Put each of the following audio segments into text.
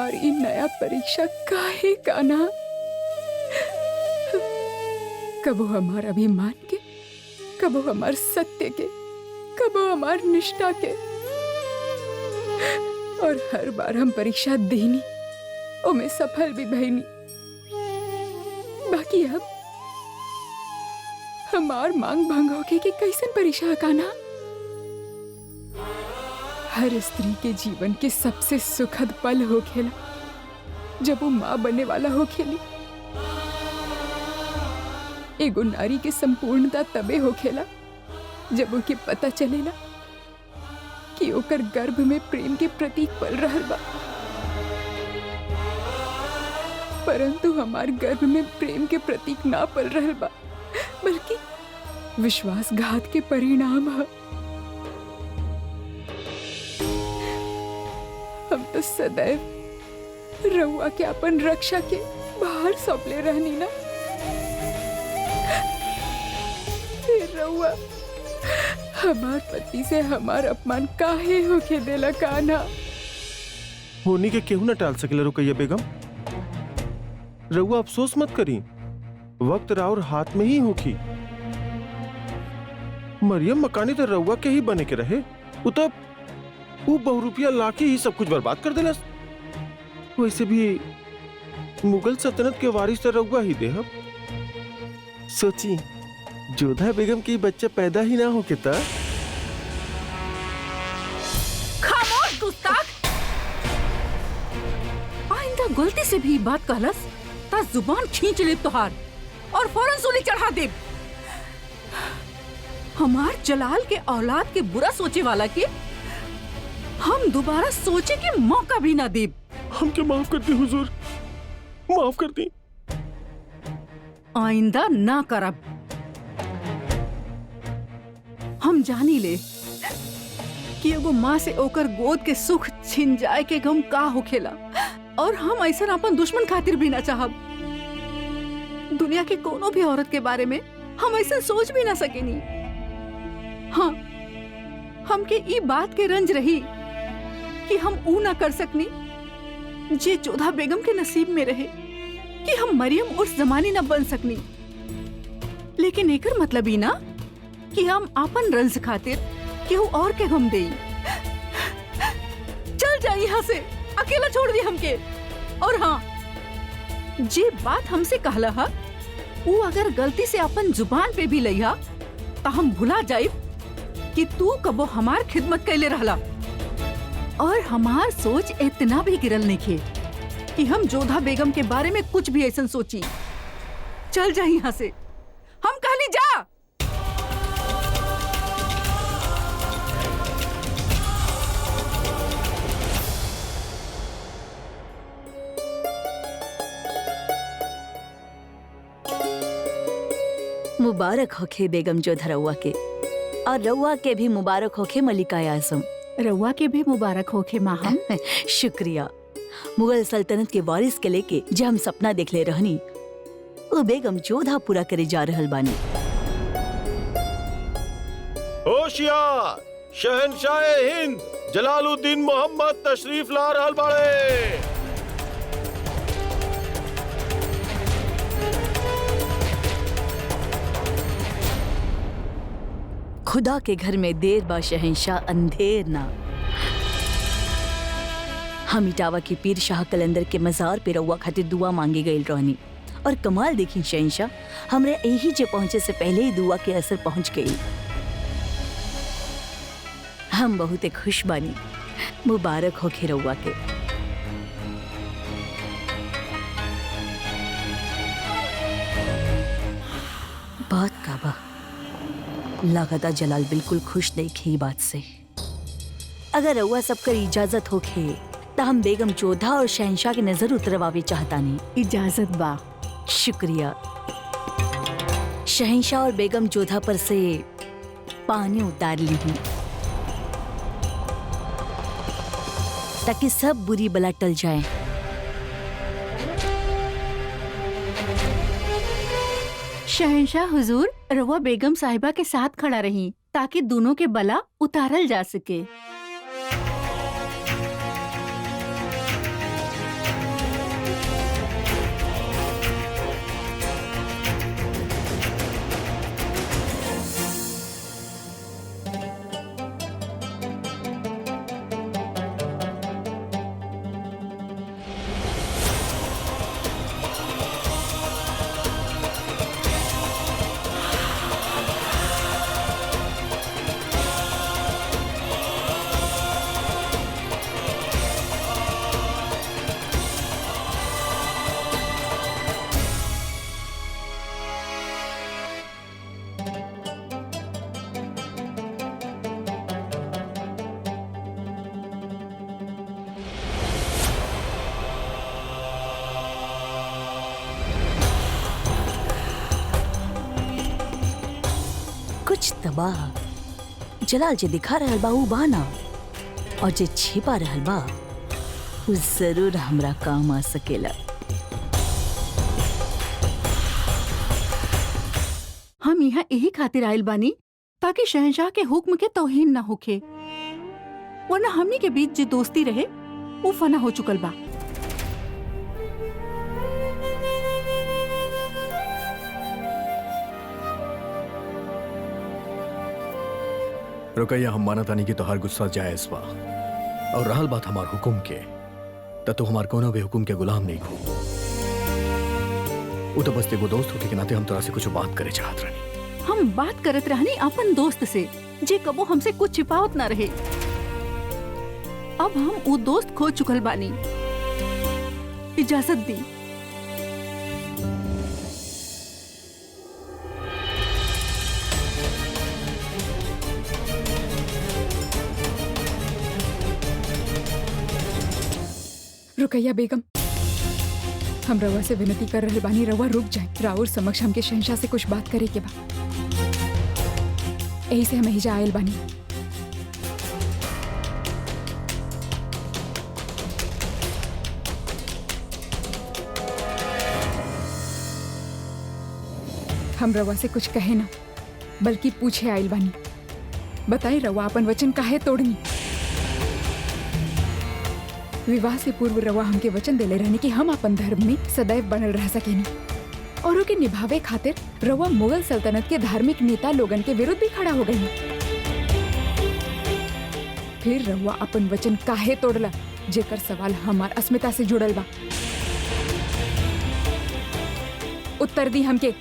हमारी नया परीक्षा काहे का ना? कबो हमार अभिमान के, कबो हमार सत्य के, कबो हमार निष्ठा के, और हर बार हम परीक्षा देनी, ओमे सफल भी भईनी। बाकी अब हमार मांग भंग होके कि कैसन परीक्षा का ना? हर स्त्री के जीवन के सबसे सुखद पल होखेला जब वो माँ बनने वाला होखेली। एगो नारी के संपूर्णता तबे होखेला जब उनके पता चलेला कि ओकर गर्भ में प्रेम के प्रतीक पल रहल बा। परंतु हमार गर्भ में प्रेम के प्रतीक ना पल रहल बा, बल्कि विश्वासघात के परिणाम है। हम तो सदैव रउआ के अपन रक्षा के बाहर सौंपले रहनी ना। फिर रउआ हमार पति से हमार अपमान काहे होके देला कान्हा? होनी के केहू न टाल सकेला रुकैया बेगम। रउआ अफसोस मत करी, वक्त राउर हाथ में ही होखी। मरियम मकानी तो रउआ के ही बने के रहे, वो बहुरूपिया लाके ही सब कुछ बर्बाद कर देला। वैसे भी मुगल सल्तनत के वारिस तो रउआ ही देहब। सोची जोधा बेगम की बच्चा पैदा ही ना हो के ता। खामोश गुस्ताख! आइंदा गलती से भी बात कहलस ता जुबान खींच ले तोहार और फौरन सूली चढ़ा दे। हमार जलाल के औलाद के बुरा सोचे वाला के हम दोबारा सोचे के मौका भी ना दे। हमके माफ कर दी हुजूर, माफ कर दी। आइंदा ना करब। हम जानी ले कि एगो माँ से ओकर गोद के सुख छिन जाए के गम का होखेला, और हम ऐसा अपन दुश्मन खातिर भी ना चाहब। दुनिया के कोनो भी औरत के बारे में हम ऐसा सोच भी ना सकेनी। हाँ, हमके ई बात के रंज रही कि हम ऊ ना कर सकनी जे जोधा बेगम के नसीब में रहे, कि हम मरियम उस जमानी ना बन सकनी। लेकिन एकर मतलब ही ना कि हम अपन रंज खातिर केहू और के गम देई। चल जा यहाँ से, अकेला छोड़ दी हमके। और हाँ, जे बात हमसे कहला हा, वो अगर गलती से अपन जुबान पे भी लइहा तो हम भुला जाइब कि तू कबो हमार खिदमत कैले रहला। और हमार सोच इतना भी गिरल नहीं कि हम जोधा बेगम के बारे में कुछ भी ऐसा सोची। चल जा यहाँ से, हम कहली जा। मुबारक होखे बेगम जोधा रउआ के, और रउआ के भी मुबारक होखे मलिका आजम। रउआ के भी मुबारक होखे माहम। शुक्रिया। मुगल सल्तनत के वारिस के लेके जो हम सपना देख ले रहनी, वो बेगम जोधा पूरा करे जा रहल बानी। होशियार, शहनशाह हिंद जलालुद्दीन मोहम्मद तशरीफ ला रहल बाड़े। खुदा के घर में देर बा शहंशाह, अंधेर ना। हम इटावा के पीर शाह कलंदर के मजार पे रउआ खातिर दुआ मांगे गई रहनी, और कमाल देखी शहंशाह, हमरे यही जे पहुंचे से पहले ही दुआ के असर पहुंच गई। हम बहुत खुश बानी। मुबारक होखे रउआ के। बात का बा लगातार जलाल बिल्कुल खुश नहीं खे बात से। अगर रउआ सबकर इजाजत होखे तो हम बेगम जोधा और शहंशाह की नजर उतरवावे चाहता नहीं। इजाजत बा। शुक्रिया। शहंशाह और बेगम जोधा पर से पानी उतार ली ताकि सब बुरी बला टल जाए। शहंशाह हुजूर, रवा बेगम साहिबा के साथ खड़ा रही ताकि दोनों के बला उतारल जा सके। कुछ तबाह जलाल जे दिखा रहल बा ऊ बाना, और जे छिपा रहल बा ऊ जरूर हमरा काम आ सकेला। हम यहाँ यही खातिर आयल बानी ताकि शहंशाह के हुक्म के तौहीन न होखे, वरना हमनी के बीच जो दोस्ती रहे वो फना हो चुकल बा। रुकैया, हम माना तानी कि तोहार गुस्सा जायज बा, और रहल बात हमार हुकुम के, त तू हमार कोनो भी हुकुम के गुलाम नहीं हो। वो तो बस एगो दोस्त होके के नाते हम तोरा से कुछ बात करे चाहत रहनी। हम बात करत रहनी अपन दोस्त से जे कबो हमसे कुछ छिपावत ना रहे। अब हम वो दोस्त खो चुकल बानी। इजाजत दी। रुकैया बेगम, हम रवा से विनती कर रहे बानी, रवा रुक जाए। राउर समक्ष हमके शहंशाह से कुछ बात करे के बा, यही से हम एहिजा आयल बानी। हम रवा से कुछ कहे ना, बल्कि पूछे आयल बानी। बताई रवा अपन वचन काहे तोड़नी? विवाह से पूर्व रवा हमके वचन देले रहने कि हम अपन धर्म में सदैव बनल रह सकेनी, और ओके निभावे खातिर रवा मुगल सल्तनत के धार्मिक नेता लोगन के विरुद्ध भी खड़ा हो गई। फिर रवा अपन वचन काहे तोड़ला, जेकर सवाल हमार अस्मिता से जुड़ल बा। उत्तर दी हमके।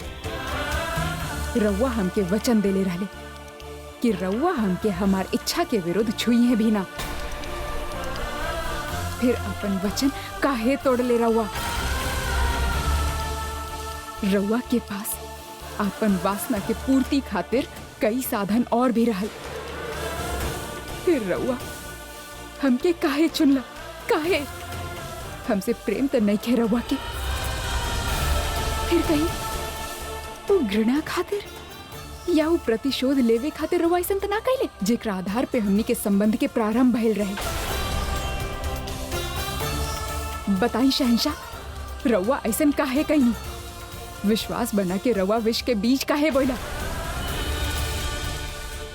रवा हमके वचन देले रहले कि रवा हमके हमार इच्छा के विरुद्ध छुई भी ना। फिर अपन वचन काहे तोड़ले रवा? रवा के पास अपन वासना के पूर्ति खातिर कई साधन और भी रहल। फिर रवा हमके काहे चुनला? काहे? हमसे प्रेम तो नहीं खे रवा के? फिर कहीं वो घृणा खातिर या वो प्रतिशोध लेवे खातिर रवा ऐसा तो ना कहले, जेकरा आधार पे हमनी के संबंध के प्रारंभ भइल रहे। बताई शहंशाह, रवा ऐसा काहे कहीं? विश्वास बना के रवा विष के बीज काहे बोला?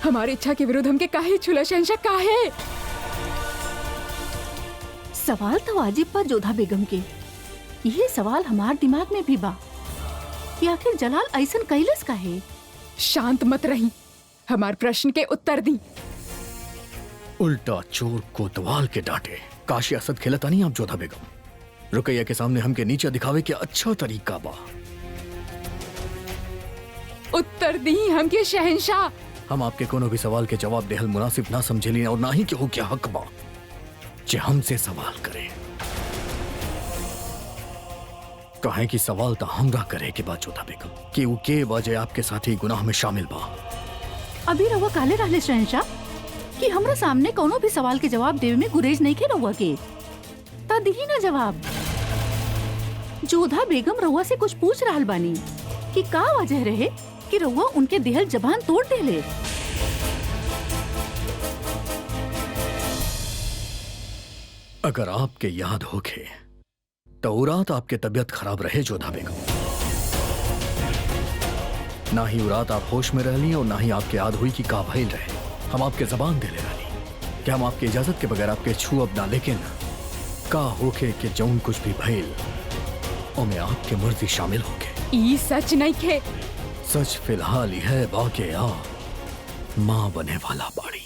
हमारी इच्छा के विरुद्ध हमके काहे छुला शहंशाह, काहे? सवाल तो वाजिब पर जोधा बेगम के। ये सवाल हमार दिमाग में भी बा कि आखिर जलाल ऐसन कैलस काहे? शांत मत रही, हमार प्रश्न के उत्तर दी। उल्टा चोर कोतवाल के डांटे। काशी असद खेलता नहीं आप जोधा बेगम। रुकैया के सामने हमके नीचे दिखावे के अच्छा तरीका बा। उत्तर दी हमके शहंशाह। हम आपके कोनो भी सवाल के जवाब देहल मुनासिब ना समझेली और ना ही केहू के हक बा जे हमसे सवाल करे। कहे कि सवाल तो हमरा करे के बाद जोधा बेगम कि वो के वजह आपके साथी गुनाह में शामिल बा। अभी रवा काले रहले शहंशाह कि हमरा सामने कोनो भी सवाल के जवाब देवे में गुरेज नहीं के रवा के। ता दिही ना जवाब। जोधा बेगम रवा से कुछ पूछ रहल बानी कि का वजह रहे कि रवा उनके दिहल जबान तोड़ देले। अगर आपके याद होके तो उ रात आपके तबीयत खराब रहे जोधा बेगम। ना ही उ रात आप होश में रहली और ना ही आपके याद हुई कि का भइल रहे। हम आपके जबान दे ले रहली कि हम आपकी इजाजत के बगैर आपके छू अब ना, लेकिन का होके कि जौन कुछ भी भइल ओमे आपके मर्जी शामिल होके। ई सच नहीं खे। सच फिलहाल यह बाके आप माँ बने वाला बाड़ी।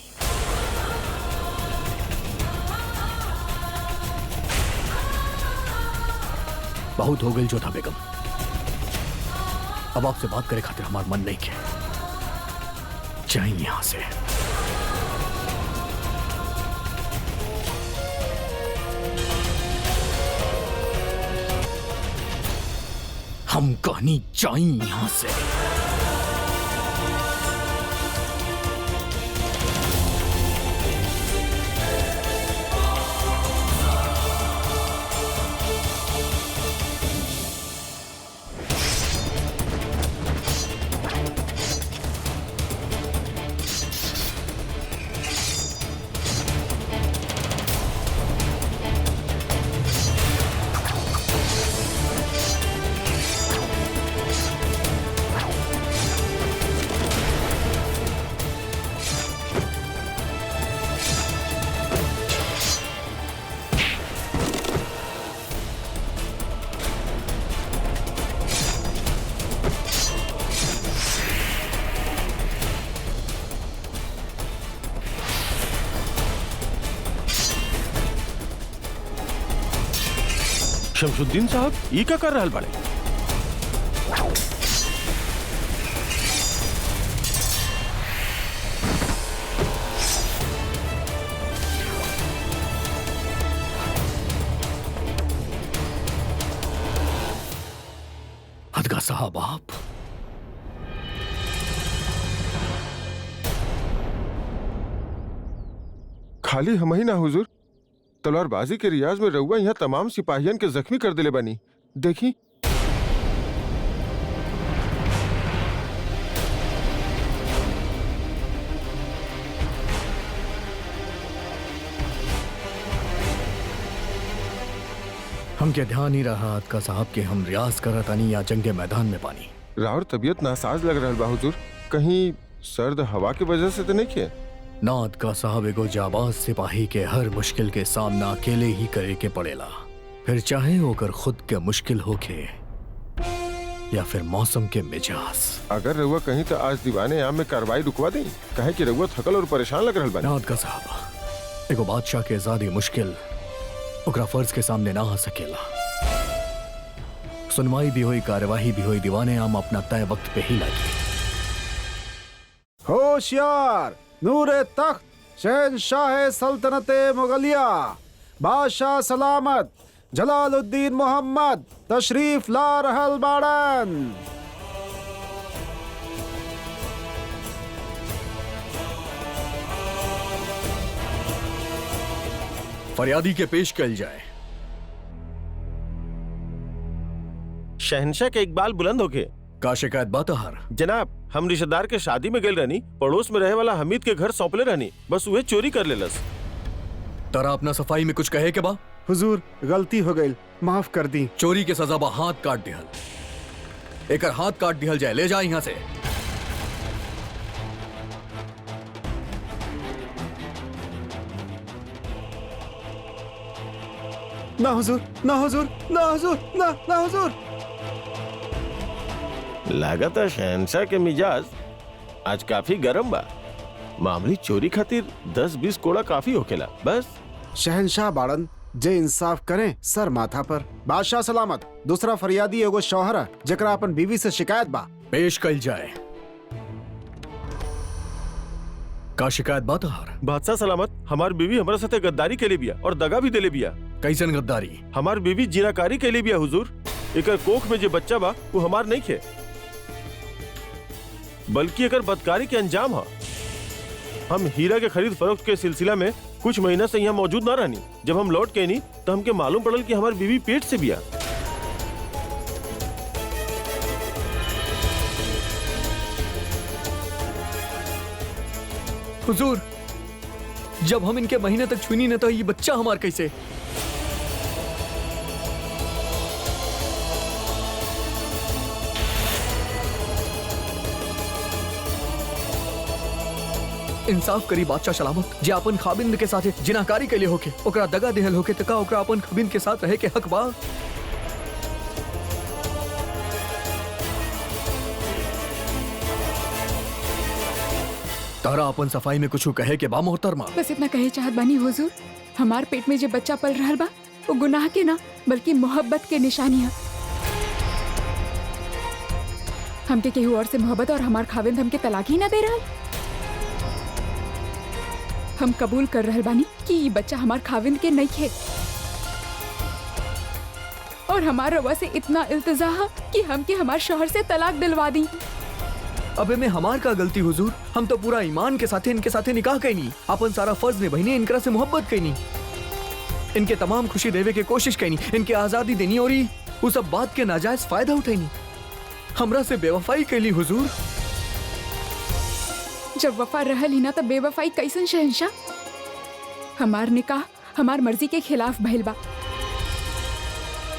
बहुत हो गई जोधा बेगम, अब आपसे बात करे खातिर हमारा मन नहीं किया। जाइए यहां से। हम कहानी जाइए यहां से। शमशुद्दीन साहब ई का कर रहल बाड़े? हदगा साहब आप खाली हम ही ना हुजूर, तलवारबाजी के रियाज में रउआ यहाँ तमाम सिपाहियन के जख्मी कर दिले बनी। देखी हमके ध्यान ही रहा हदगा साहब के हम रियाज करत आनी या जंगे मैदान में पानी। राउर तबीयत नासाज लग रहल बा हुजूर, कहीं सर्द हवा की वजह से तो नहीं किए? नाथ का साहब एगो जाबाज सिपाही के हर मुश्किल के सामना अकेले ही करे के पड़ेला, फिर चाहे ओकर खुद के मुश्किल होके या फिर मौसम के मिजाज। अगर रउआ कहीं तो आज दीवाने आम में कार्रवाई रुकवा दें, कहे कि रउआ थकल और परेशान लग रहल बा। नाथ का साहब एगो बादशाह के ज्यादा मुश्किल ओकरा फर्ज के सामने ना आ सकेला। सुनवाई भी हुई, कार्यवाही भी हुई, दीवाने आम अपना तय वक्त पे ही लगी। होशियार नूरे तख्त शहनशाह सल्तनते मुगलिया बादशाह सलामत जलालुद्दीन मोहम्मद तशरीफ ला रहल बाड़न। फरियादी के पेश कल जाए। शहनशाह के इकबाल बुलंद होके। का शिकायत बातहर? जनाब, हम रिश्तेदार के शादी में गेल रहनी, पड़ोस में रहे वाला हमीद के घर सौंपले रहनी, बस उहे चोरी कर लेलस। तरा अपना सफाई में कुछ कहे के बा? हुजूर गलती हो गई, माफ कर दी। चोरी के सजा बा हाथ काट दिहल। एकर हाथ काट दिहल जाए, ले जा यहाँ से। ना हुजूर, ना हुजूर, ना हुजूर, ना ना हुजूर। लागत है शहनशाह के मिजाज आज काफी गरम बा। मामूली चोरी खातिर 10-20 कोड़ा काफी होखेला बस। शहनशाह बाड़न, जे इंसाफ करें सर माथा पर। बादशाह सलामत। दूसरा फरियादी एगो शौहर है जकरा अपन बीवी से शिकायत बा। पेश कल जाए। का शिकायत बातहर? बादशाह सलामत, हमार बीवी हमारे साथे गद्दारी के लिए बिया और दगा भी देले बिया। कैसन गद्दारी? हमार बीवी जीनाकारी के लिए बिया हुजूर। एकर कोख में जो बच्चा बा वो हमार नहीं खे, बल्कि एकर बदकारी के अंजाम है। हम हीरा के खरीद फरोख्त के सिलसिला में कुछ महीना से यहाँ मौजूद ना रहनी। जब हम लौट के नहीं तो हमके मालूम पड़ल कि हमार बीवी पेट से बिया। हुजूर, जब हम इनके महीने तक छुनी न तो ये बच्चा हमार कैसे? इंसाफ करी बादशाह सलामत, जे अपन खाबिंद के साथ जिनाकारी के लिए होके ओकरा दगा देहल होके तका ओकरा अपन खाबिंद के साथ रहे के हक बा। तारा अपन सफाई में कुछ कहे के बा मोहतरमा? बस इतना कहे चाहत बानी हुजूर, हमार पेट में जो बच्चा पल रहल बा वो गुनाह के ना बल्कि मोहब्बत के निशानी है। हमके केहू और से मोहब्बत और हमार खाविंद हमके तलाक ही ना दे रहल। हम कबूल कर रहल बानी कि ये बच्चा हमार खाविंद के नहीं खे और हमार रवा से इतना इल्तिजा है कि हमके हमार शौहर से तलाक दिलवा दी। अबे में हमार का गलती हुजूर? हम तो पूरा ईमान के साथे इनके साथे निकाह कैनी, अपन सारा फर्ज निभाईनी, इनकरा से मोहब्बत कैनी, इनके तमाम खुशी देवे के कोशिश कैनी, इनके आजादी देनी और वो सब बात के नाजायज फायदा उठैनी। हमरा से बेवफाई कैली हुजूर। जब वफा रहल ही ना तब बेवफाई कैसन शहनशाह? हमार निकाह हमार मर्जी के खिलाफ भइल बा,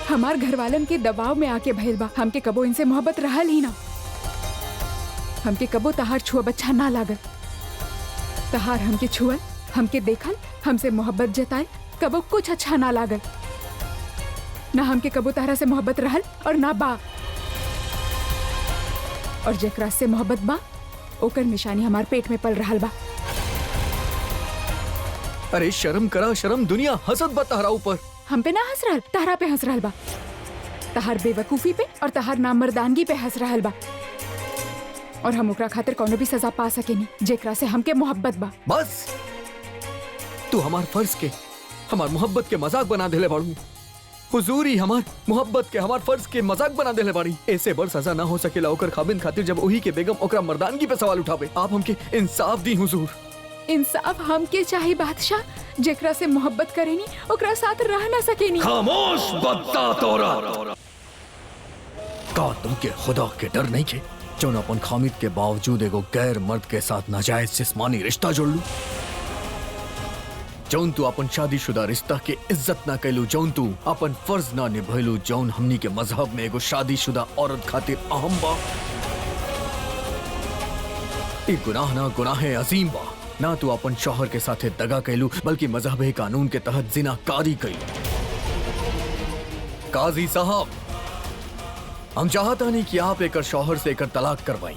हमार घरवालन के दबाव में आके भइल बा। हमके कबो इनसे मोहब्बत रहल ही ना। हमके कबो तहार छुआ अच्छा ना लागल। तहार हमके छुअल, हमके देखल, हमसे मोहब्बत जताए कबो कुछ अच्छा ना लागल। ना हमके कबो तहरा से मोहब्बत रहल और ना बा। और जेकरा से मोहब्बत बा ओकर निशानी हमार पेट में पल रहल बा। अरे शर्म करा शर्म, दुनिया हसद बा तहरा ऊपर। हम पे ना हंस रहल, तहरा पे हंस रहल बा। तहार बेवकूफी पे और तहार नामर्दानगी पे हंस रहल बा। और हम ओकरा खातिर कोनो भी सजा पा सकेनी जेकरा से हमके मोहब्बत बा। बस तू हमार फर्ज के, हमार मोहब्बत के मजाक बना देले बाड़ू। हुजूरी हमार मोहब्बत के, हमार फर्ज के मजाक बना देले बाड़ी। ऐसे बड़ सजा ना हो सकेला ओकर खाबिन खातिर जब वही के बेगम ओकरा मर्दानगी पे सवाल उठावे। आप हमके इंसाफ दी हुजूर। इंसाफ हमके चाही बादशाह। जेकरा से मोहब्बत करेनी ओकरा साथ रह ना सकेनी। खामोश बदतात औरत। का तुमके खुदा के डर नहीं के जौन अपन खामिद के बावजूद एगो गैर मर्द के साथ नाजायज जिस्मानी रिश्ता जोड़ लू? जौन तू अपन शादीशुदा रिश्ता के इज्जत ना कैलू, जौन तू अपन फर्ज ना निभैलू, जौन हमनी के मजहब में एगो शादीशुदा औरत खातिर अहम बा। ई गुनाह ना गुनाह अजीम बा। ना तू अपन शौहर के साथे दगा कैलू बल्कि मजहब कानून के तहत जिनाकारी कैलू। काजी साहब, हम चाहता नहीं कि आप एकर शौहर से एकर तलाक करवाई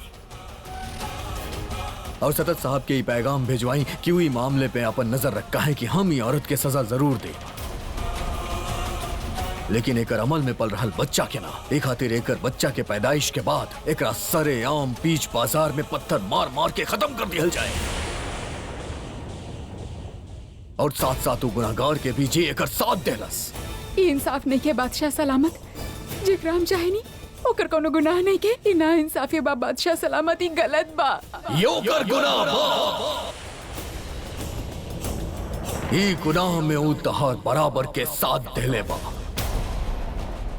और सतत साहब के पैगाम भेजवाई कि वही मामले पे अपन नजर रखा है कि हम ही औरत के सजा जरूर दे, लेकिन एकर अमल में पल रहल बच्चा के ना। एक खातिर एकर बच्चा के पैदाइश के बाद एकरा सरे आम बीच बाजार में पत्थर मार मार के खत्म कर दिया जाए और साथ साथ गुनाहगार के भी जे एकर साथ देलस। ई इंसाफ नहीं के बादशाह सलामत। जेकरा हम चाहेनी ओकर कोनो गुनाह नहीं के। ई ना इंसाफी बा बादशाह सलामत। ई गलत बा। यो कर गुनाह बा। ई गुनाह में ऊ तहार बराबर के साथ देले बा।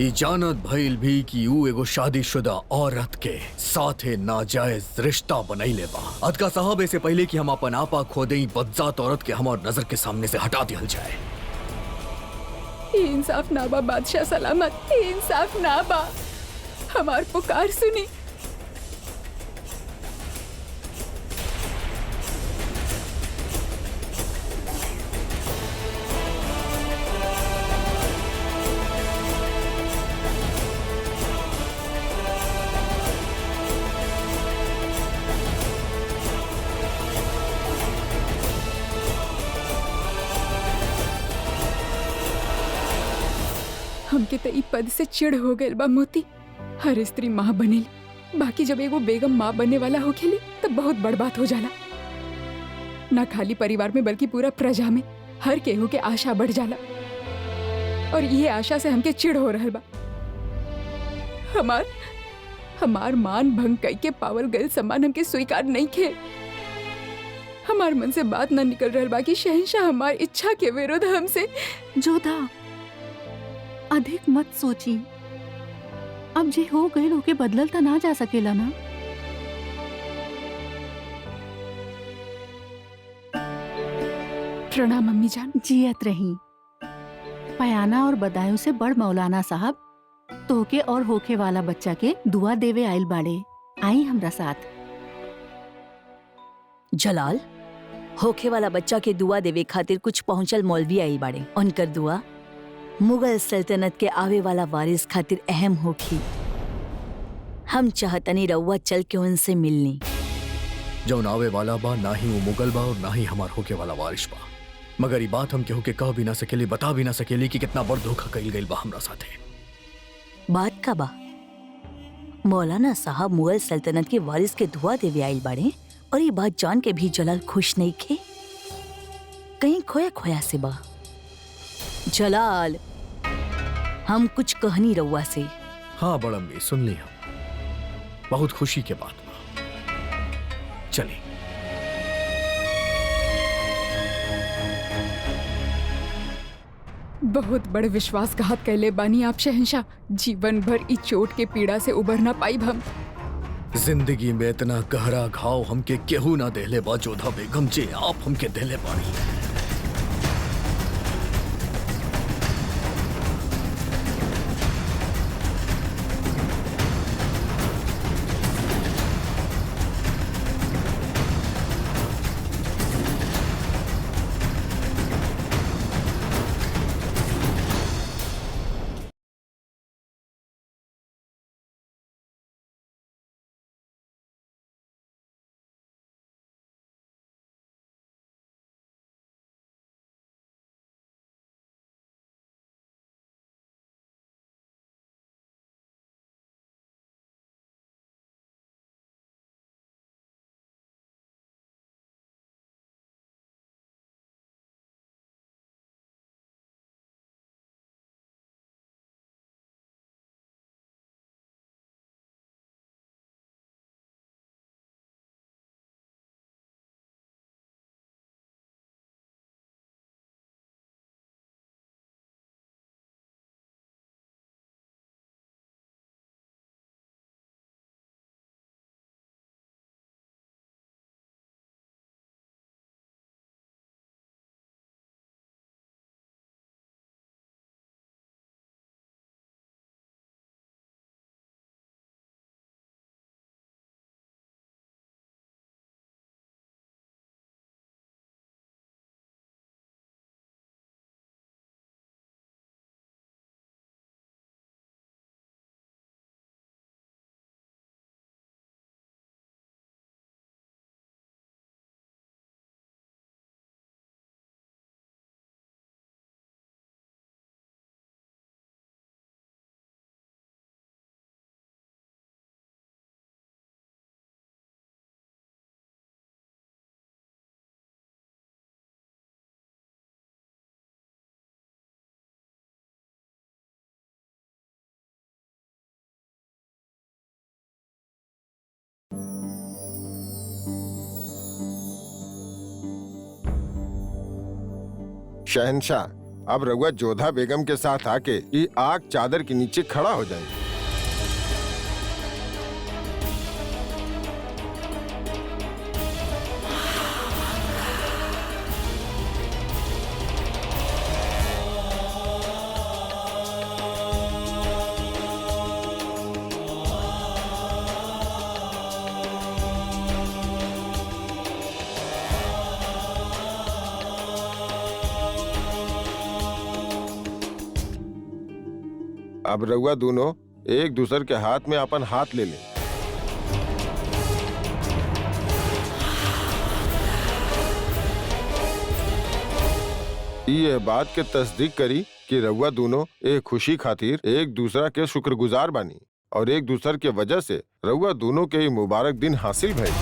ई जानत भइल भी कि ऊ एगो शादीशुदा औरत के साथे नाजायज रिश्ता बनैले बा। अदका साहब, ऐसे पहले कि हम अपन आपा खो देई, बदजात औरत के हमार नजर के सामने से हटा दिया जाए। ई इंसाफ ना बा बादशाह सलामत। ई इंसाफ ना बा। हमार पुकार सुनी। हमके त ई पद से चिढ़ हो गइल बा मोती। हर स्त्री माँ बनेली, बाकी जब एगो बेगम माँ बनने वाला होखेली तब बहुत बड़ बात हो जाला। ना खाली परिवार में बल्कि पूरा प्रजा में हर केहू के आशा बढ़ जाला और ये आशा से हमके चिढ़ हो रहल बा। हमार मान भंग कई के पावल गइल सम्मान हमके स्वीकार नहीं खे। हमार मन से बात ना निकल रहल बा कि शहंशाह हमार इच्छा के विरुद्ध हमसे। जोधा, अधिक मत सोची। अब जे हो गए होके बदलल त ना जा सकेला ना। प्रणाम अम्मी जान। जियत रही। पयाना और बदायूं से बड़ मौलाना साहब तोके और होखे वाला बच्चा के दुआ देवे आइल बाड़े। आई हमरा साथ। जलाल, होखे वाला बच्चा के दुआ देवे खातिर कुछ पहुंचल मौलवी आई बाड़े। उनकर दुआ मुगल सल्तनत के आवे वाला वारिस खातिर अहम होखी। हम चाहतनी रउआ चल के उनसे मिलनी। जौन आवे वाला बा ना ही वो मुगल बा और ना ही हमार होके वाला वारिश बा, मगर ये बात हम केहू के कह भी ना सकेली, बता भी ना सकेली कि कितना बड़ धोखा कइल गइल बा हमरा साथे। बात का बा? मौलाना साहब मुगल सल्तनत के वारिस के दुआ देवे आइल बाड़े और ये बात जान के भी जलाल खुश नहीं खे। कहीं खोया खोया से बा। जलाल, हम कुछ कहनी रउआ से। हाँ बड़म्मी, सुन ली। हम बहुत खुशी के बात बा। चली। बहुत बड़ विश्वासघात कैले बानी आप शहंशाह। जीवन भर ई चोट के पीड़ा से उबर ना पाइब हम। जिंदगी में इतना गहरा घाव हमके केहू ना देले बा जोधा बेगम, जे आप हमके देले बानी। शहंशाह, अब रघुआ जोधा बेगम के साथ आके ये आग चादर के नीचे खड़ा हो जाए। अब रघुआ दोनों एक दूसरे के हाथ में अपन हाथ ले लें। ये बात के तस्दीक करी कि रघुआ दोनों एक खुशी खातिर एक दूसरा के शुक्रगुजार बानी और एक दूसरे के वजह से रघुआ दोनों के मुबारक दिन हासिल भई।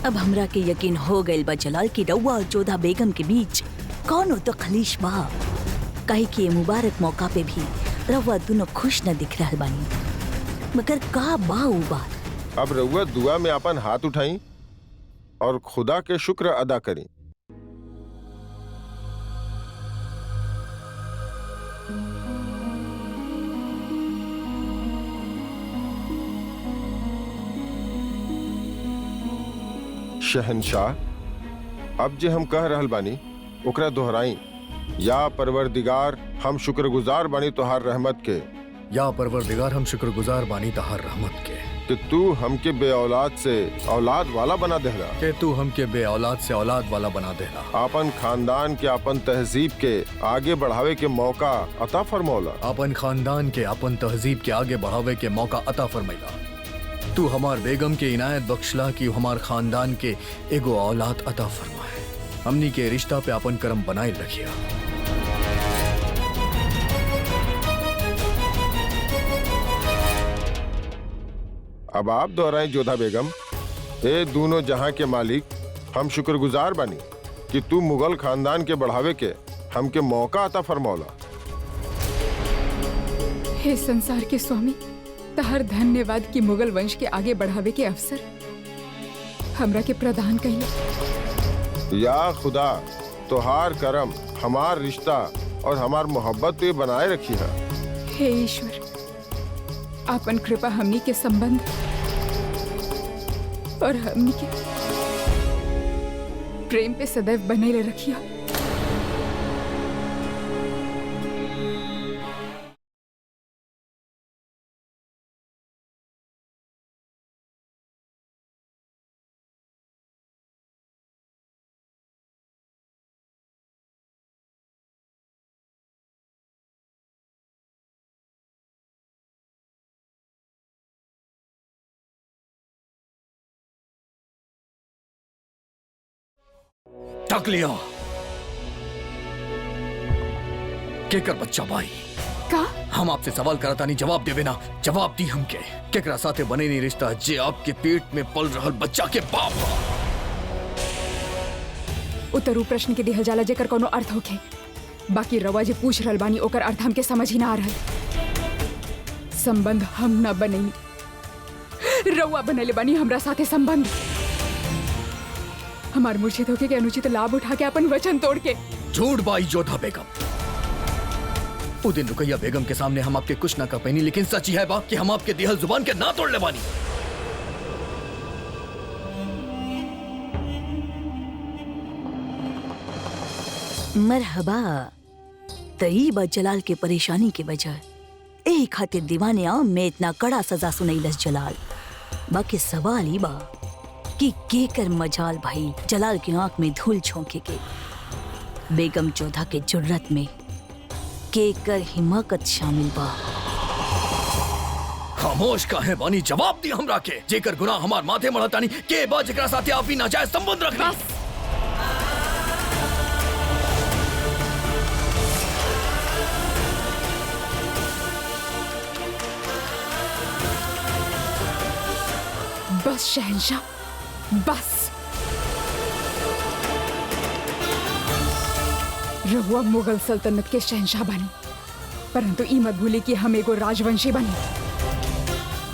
अब हमरा के यकीन हो गइल बा जलाल की रउआ और जोधा बेगम के बीच कौन तो खलीश बा। कहे कि ये मुबारक मौका पे भी रउआ दोनों खुश न दिख रहल बानी, मगर का बा उ बात। अब रघुआ दुआ में अपन हाथ उठाई और खुदा के शुक्र अदा करी। शहंशाह, अब जे हम कह रहल बानी ओकरा दोहराई। या परवरदिगार, हम शुक्रगुजार बानी तोहार रहमत के। या परवरदिगार, हम शुक्रगुजार बानी तहार रहमत के कि तू हमके बे औलाद से औलाद वाला बना देहला, कि तू हमके बे औलाद से औलाद वाला बना देला, अपन खानदान के अपन तहजीब के आगे बढ़ावे के मौका अता फरमौला, अपन खानदान के अपन तहजीब के आगे बढ़ावे के मौका अता फरमैला। तू हमार बेगम के इनायत बख्शला कि हमार खानदान के एगो औलाद अता फरमाए। हमनी के रिश्ता पे अपन करम बनाए रखिया। अब आप दोहराएं जोधा बेगम। ए दोनों जहां के मालिक, हम शुक्रगुजार बानी कि तू मुगल खानदान के बढ़ावे के हमके मौका अता फरमौला। हे संसार के स्वामी, तहर धन्यवाद कि मुगल वंश के आगे बढ़ावे के अवसर हमरा के प्रदान कइले। या खुदा, तोहार करम हमार रिश्ता और हमार मोहब्बत पे बनाए रखी है। हे ईश्वर, आपन कृपा हमनी के संबंध और हमनी के प्रेम पे सदैव बनेले रखिया। तक लिया केकर बच्चा भाई का हम आपसे सवाल करता नहीं, जवाब देवे ना। जवाब दी हमके केकरा साथे बने नहीं रिश्ता जे आपके पेट में पल रहल बच्चा के बाप। उतरू प्रश्न के दिहल जाला जेकर कोनो अर्थ होखे, बाकी रवा जे पूछ रहल बानी ओकर अर्थ हमके समझ ही ना आ रहल। संबंध हम न बनेनी, रवा बनेले बानी हमरा साथे संबंध। हमार मुर्शिद होके के अनुचित लाभ उठा के अपन वचन तोड़ के। झूठ बाई जोधा बेगम। उस दिन रुकैया बेगम के सामने हम आपके कुछ ना कर पैनी, लेकिन सच ही है बा कि हम आपके दिहल जुबान के ना तोड़ ले बानी। मरहबा। तई बा जलाल के परेशानी के वजह यही खातिर दीवाने आम में इतना कड़ा सजा सुनैलस जलाल। बाकी सवाल ही बा कि केकर मजाल भाई जलाल की आंख में धूल झोंके के। बेगम जोधा के जुर्रत में केकर हिमाकत शामिल बा। खामोश काहे बानी? जवाब दी हमरा के। जेकर गुनाह हमार माथे मढ़तानी के बा जेकरा साथे आप भी नाजायज संबंध रखनी। बस शहंशाह, बस। रहुआ मुगल सल्तनत के शहंशाह बनी, परंतु ई मत भूली कि हम एगो राजवंशी बनी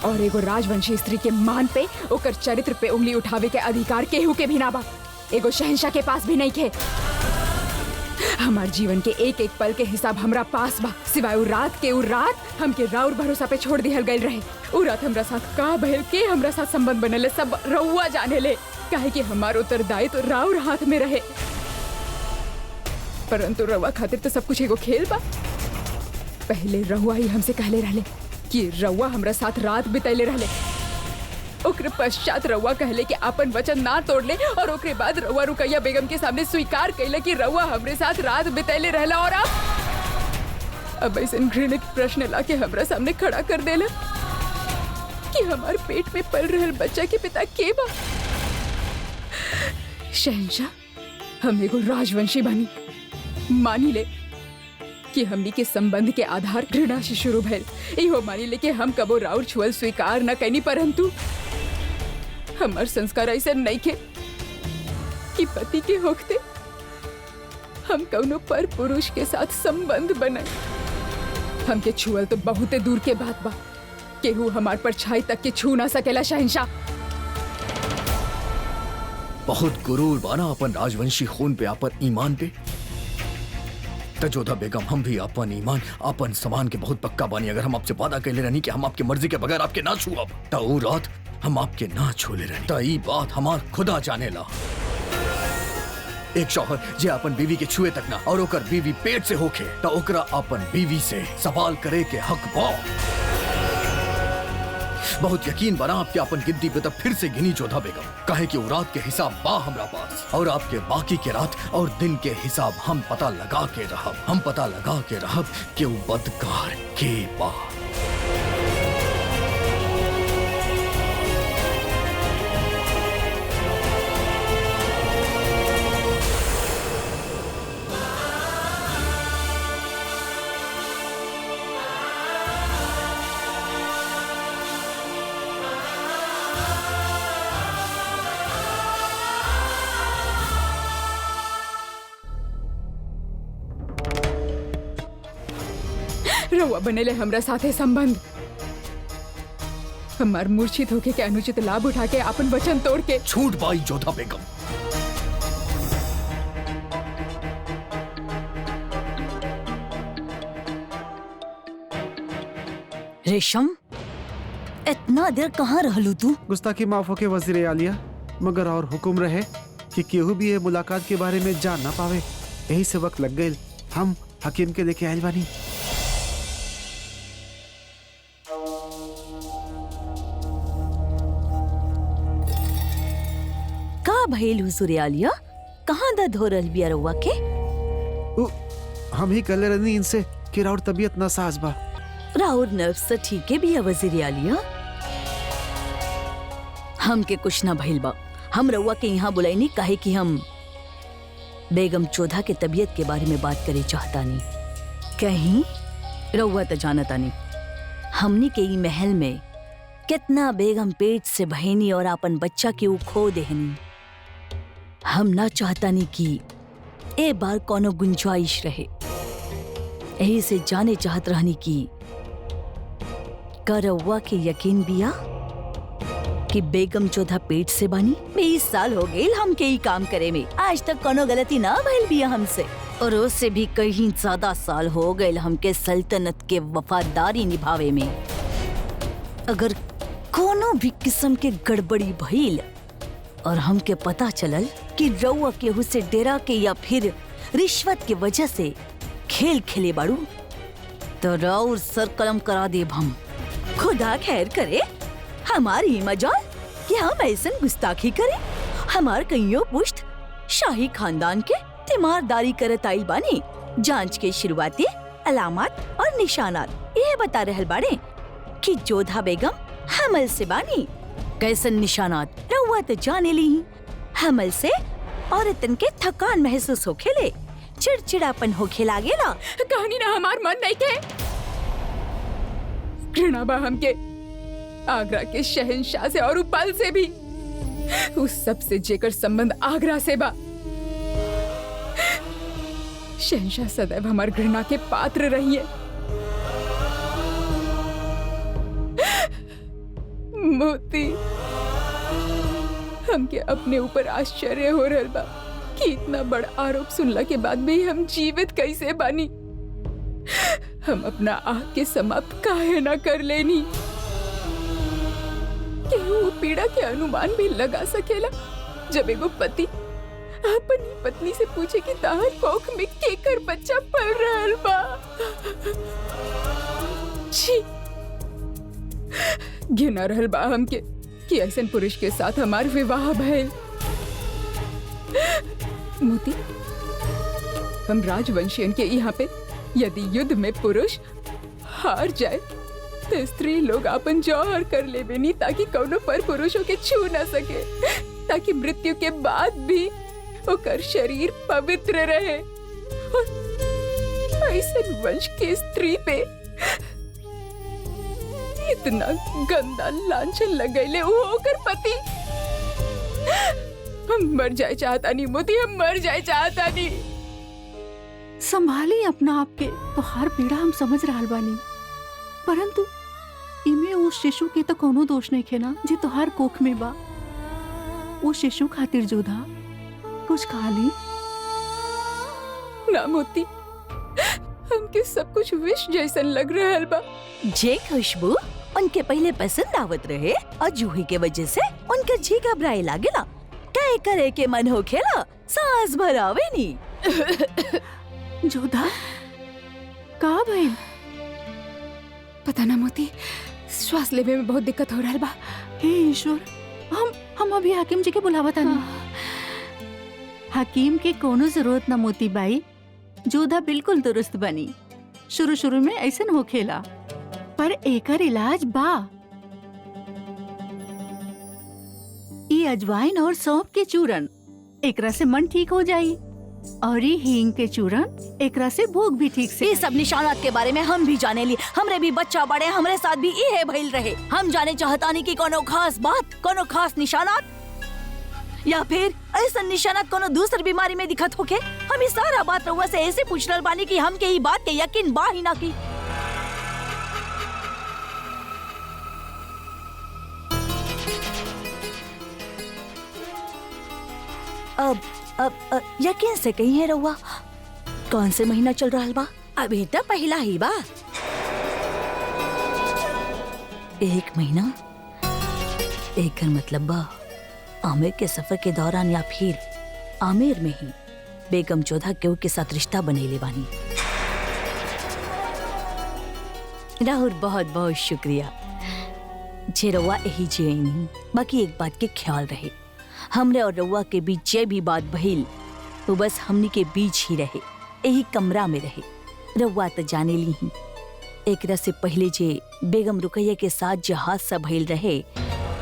और एगो राजवंशी स्त्री के मान पे ओकर चरित्र पे उंगली उठावे के अधिकार केहू के भी ना बा। एगो शहंशाह के पास भी नहीं थे। हमार जीवन के एक एक पल के हिसाब हमरा पास बा। सिवाय उ रात के, उ रात हमके राउर भरोसा पे छोड़ दिहल गइल रहे। उ रात हमरा साथ का भइल, के हमरा साथ संबंध बनले, सब रउआ जाने ले। काहे कि हमार उत्तरदायित्व तो राउर हाथ में रहे। परंतु रउआ खातिर तो सब कुछ एगो खेल बा। पहले रउआ ही हमसे कहले रहले कि रउआ हमरा साथ रात बितैले रहले। ओकरे पश्चात रउआ कहले कि अपन वचन ना तोड़ ले, और ओकरे बाद रउआ रुकैया बेगम के सामने स्वीकार कैले कि रउआ हमरे साथ रात बितैले रहला। और अब ऐसे घृणित प्रश्न लाके हमरा सामने खड़ा कर देला कि हमार पेट में पल रहल बच्चा के पिता के बा। शहंशाह, हम एगो राजवंशी बनी। मानी ले कि हमनी के संबंध के आधार घृणा से शुरू भइल। इहो मानी ले कि हम कबो राउर छुअल स्वीकार न कैनी, परंतु हमार संस्कार ऐसे नहीं खे कि पति के होखते हम कौनो पर पुरुष के साथ संबंध बनाए। हमके छुअल तो बहुते दूर के बात बा। केहू हमार परछाई तक के छू ना सकेला। शहंशाह, बहुत गुरूर बाना अपन राजवंशी खून पे, अपन ईमान पे। तजोधा बेगम, हम भी अपन ईमान, अपन समान के बहुत पक्का बानी। अगर हम आपसे वादा कैले रहनी कि हम आपके मर्जी के बगैर आपके ना छुअब, तो उ रात हम आपके ना छोले रहनी। तो ई बात हमार खुदा जाने ला। एक शौहर जे अपन बीवी के छुए तक ना और ओकर बीवी पेट से होखे, तो ओकरा अपन बीवी से सवाल करे के हक बा। बहुत यकीन बना आपके अपन गिनती पे तब फिर से गिनी जोधा बेगम। कहे कि वो रात के हिसाब बा हमरा पास, और आपके बाकी के रात और दिन के हिसाब हम पता लगा के रहब। हम पता लगा के रहब कि वो बदकार के बा। रउआ बनेले हमरा साथे संबंध। हमार मूर्छित होके के अनुचित लाभ उठा के अपन वचन तोड़ के छूट पाई जोधा बेगम। रेशम, इतना देर कहाँ रहलू तू? गुस्ताखी माफ होके वजीर आलिया, मगर और हुक्म रहे कि केहू भी ये मुलाकात के बारे में जान ना पावे। यही से वक्त लग गए। हम हकीम के लेके आयल बानी। का भइल हुजूर आलिया? कहाँ दर्द हो रहल बिया रउआ के? हम ही कहले रहनी इनसे कि राउर तबीयत नासाज बा। राउर नर्व्स तो ठीक है बिया वजीर आलिया। हमके कुछ ना भइल बा। हम रउआ के यहाँ बुलाईनी काहे कि हम बेगम जोधा के तबीयत के बारे में बात करे चाहतानी। कहीं रउआ तो जानतानी हमनी के ई महल में कितना बेगम पेट से बहनी और अपन बच्चा के ऊ खो देहनी। हम ना चाहतानी कि ए बार कोनो गुंजाइश रहे। यही से जाने चाहत रहनी कि का रउआ के यकीन बिया कि बेगम जोधा पेट से बानी? 20 साल हो गए हमके ई काम करे में, आज तक कोनो गलती ना भइल बिया हमसे। और उससे भी कहीं ज्यादा साल हो गए हमके सल्तनत के वफादारी निभावे में। अगर कोनो भी किस्म के गड़बड़ी भइल और हमके पता चलल कि रउआ केहू से डेरा के या फिर रिश्वत के वजह से खेल खेले बाड़ू तो राउर सर कलम करा देब हम। खुदा खैर करे हमारी मजाल कि हम ऐसन गुस्ताखी करे। हमार कईयों पुश्त शाही खानदान के तीमारदारी करत आइल बानी। जांच के शुरुआती अलामत और निशानात ये बता रहल बाड़े कि जोधा बेगम हमल से बानी। कैसन निशानात रउआ तो जाने ली। हमल से औरतन के थकान महसूस होखेले, चिड़चिड़ापन होखे लागेला। कहानी ना हमार मन नहीं के घृणा बा हमके आगरा के शहंशाह से और उपल से भी, उस सब से जेकर संबंध आगरा से बा। शहंशाह सदैव हमार घृणा के पात्र रही है। मोती हमके अपने ऊपर आश्चर्य हो रहल बा कि इतना बड़ा आरोप सुनला के बाद भी हम जीवित कैसे बानी। हम अपना आग के समाप्त काहे ना कर लेनी। केहू पीड़ा के अनुमान भी लगा सकेला जब एगो पति अपनी पत्नी से पूछे कि ताहर कोख में केकर बच्चा पल रहल बा। छी, घिना रहल बा हमके कि ऐसन पुरुष के साथ हमार विवाह भइल। मोती, हम राजवंशियन के यहाँ पे यदि युद्ध में पुरुष हार जाए तो स्त्री लोग अपन जौहर कर लेबेनी ताकि कौनो पर पुरुषों के छू न सके, ताकि मृत्यु के बाद भी ओकर शरीर पवित्र रहे। और ऐसन वंश के स्त्री पे इतना गंदा लांछन लगैले वो ओकर पति। हम मर जाए चाहता नहीं मोती, हम मर जाए चाहता नहीं। संभाली अपना आप के। तोहार पीड़ा हम समझ रहल बानी, परंतु इमे उस शिशु के तो कोनो दोष नहीं खे ना जे तोहार कोख में बा। वो शिशु खातिर जोधा कुछ खा ली ना मोती, हमके सब कुछ विष जैसन लग रहल बा। जे खुशबू उनके पहले पसंद आवत रहे और जूही के वजह से उनके जी घबराए लागेला। क्या करे के मन हो खेला सांस भरावे नी। जोधा का भइल? पता ना मोती, श्वास लेवे में बहुत दिक्कत हो रहल बा। हे ईश्वर, हम अभी हाकिम जी के बुलावा तानी। हकीम के कोनो जरूरत ना मोती बाई, जोधा बिल्कुल दुरुस्त बनी। शुरू में ऐसन होखेला, पर एकर इलाज बा। ई अजवाइन और सौंफ के चूरन, एकरा से मन ठीक हो जाई। और ये हींग के चूरन, एकरा से भूख भी ठीक से। ये सब निशानात के बारे में हम भी जाने ली। हमरे भी बच्चा बड़े, हमरे साथ भी ये भइल रहे। हम जाने चाहतानी कि कोनो खास बात, कोनो खास निशानात, या फिर ऐसा निशानात कोनो दूसरी बीमारी में दिखत होके। हम इस सारा बात रउआ से ऐसे पूछ रहल बानी कि हम के ई बात के यकीन बा ही ना की। अब यकीन से कही है रउआ, कौन से महीना चल रहा बा? अभी तो पहला ही बा। 1 महीना, एकर मतलब बा आमिर के सफर के दौरान या फिर आमिर में ही बेगम जोधा केहू के साथ रिश्ता बनेले बानी। राहुल बहुत बहुत शुक्रिया जे रउआ यही जियनी। बाकी एक बात के ख्याल रहे, हमरे और रउआ के बीच जे भी बात भइल वो बस हमनी के बीच ही रहे, यही कमरा में रहे। रउआ तो जाने ली ही, एकरा से पहले जे बेगम रुकैया के साथ जे हादसा भइल रहे,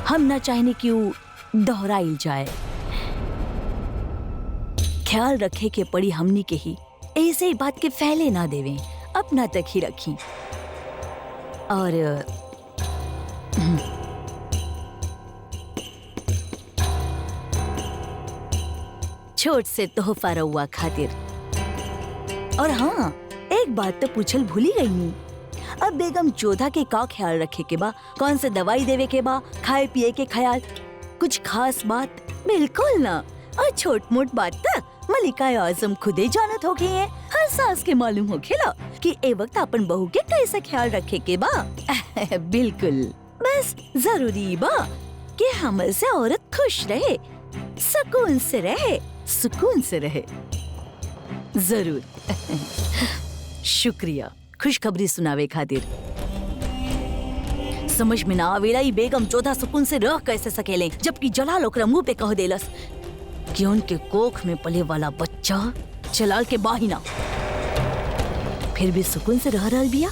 हम ना चाहने कि वो दोहराइल जाए। ख्याल रखे के पड़ी हमनी के ही, ऐसे ही बात के फैले ना देवें, अपना तक ही रखी। और छोट से तोहफा रउआ खातिर। और हाँ, एक बात तो पूछल भूली गई नहीं। अब बेगम जोधा के का ख्याल रखे के बा, कौन से दवाई देवे के बा, खाए पिए के ख्याल, कुछ खास बात? बिल्कुल ना। और छोट मोट बात तो मलिका आजम खुदे जानत हो गई है। हर सास के मालूम हो खेला कि ए वक्त अपन बहू के कैसे ख्याल रखे के बा। बिल्कुल, बस जरूरी बा कि हमल से औरत खुश रहे, सुकून से रहे, सुकून से रहे। जरूर। शुक्रिया खुशखबरी सुनावे खातिर। समझ में ना आवेला ई बेगम चौधा सुकून से रह कैसे सकेले, जबकि जलाल ओकरा मुंह पे कह देलस कि उनके कोख में पले वाला बच्चा जलाल के बाहिना, फिर भी सुकून से रह रहल बिया।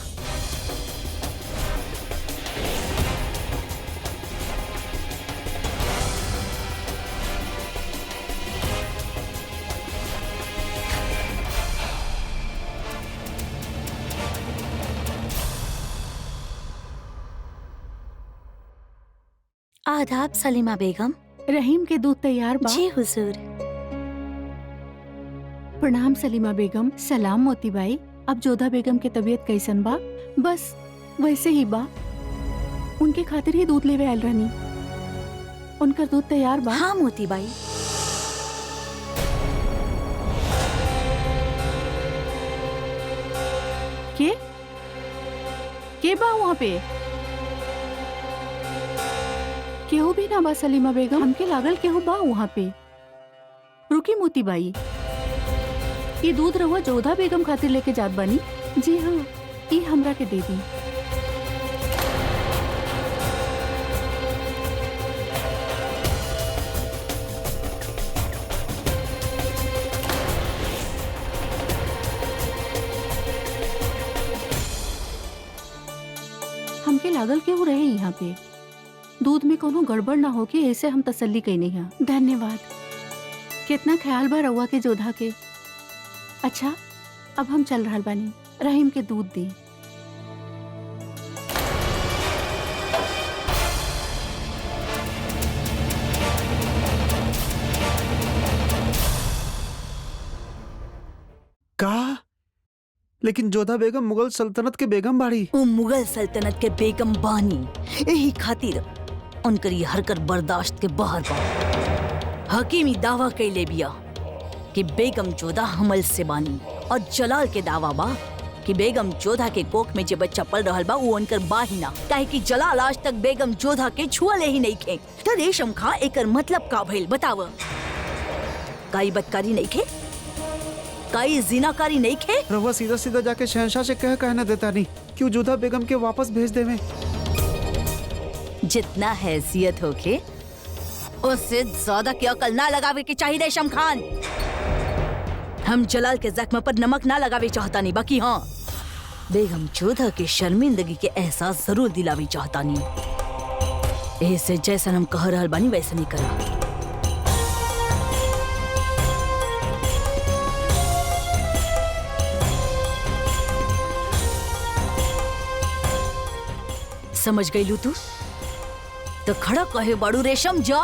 आदाब सलीमा बेगम। रहीम के दूध तैयार बा। जी हुजूर। प्रणाम सलीमा बेगम। सलाम मोती बाई। अब जोधा बेगम के तबीयत कैसन बा? बस वैसे ही बा। उनके खातिर ही दूध लेवे आयल रहनी। उनका दूध तैयार बा। हाँ मोती बाई। के बा वहाँ पे? केहू भी ना बा सलीमा बेगम। हमके लागल केहू बा वहाँ पे। रुकी मोती बाई, ये दूध रहुआ जोधा बेगम खातिर लेके जात बानी? जी हाँ, ये हमरा के दे दी। हमके लागल केहू रहे यहाँ पे। दूध में कोनो गड़बड़ ना हो के ऐसे हम तसल्ली कईनी है। धन्यवाद। कितना ख्याल बा रउआ के जोधा के। अच्छा, अब हम चल रहल बानी। रहीम के दूध दी। का? लेकिन जोधा बेगम मुगल सल्तनत के बेगम बाड़ी। वो मुगल सल्तनत के बेगम बानी, यही खातिर उनकर ये हरकत बर्दाश्त के बाहर बा। हकीमी दावा कैले बिया कि बेगम जोधा हमल से बानी, और जलाल के दावा बा कि बेगम जोधा के कोख में जे बच्चा पल रहल बा वो उनकर बाहिना, काहे कि जलाल आज तक बेगम जोधा के छुअले ही नहीं खे। तो रेशम खा एकर मतलब का भइल बताव? काई बदकारी नहीं खे? काई जिनाकारी नहीं खे? रहुआ सीधा सीधा जाके शहंशाह से कहना देता नहीं क्यों जोधा बेगम के वापस भेज देवे। जितना हैसियत होके उससे ज्यादा की अकल ना लगावे की चाहिए रेशम खान। हम जलाल के जख्म पर नमक ना लगावे चाहता नहीं, बाकी हाँ बेगम जोधा के शर्मिंदगी के एहसास जरूर दिलावी चाहता नहीं। ऐसे जैसा हम कह रहल बानी वैसे नहीं करा। समझ गई लू तू? तो खड़ा कहे बाड़ू रेशम जा।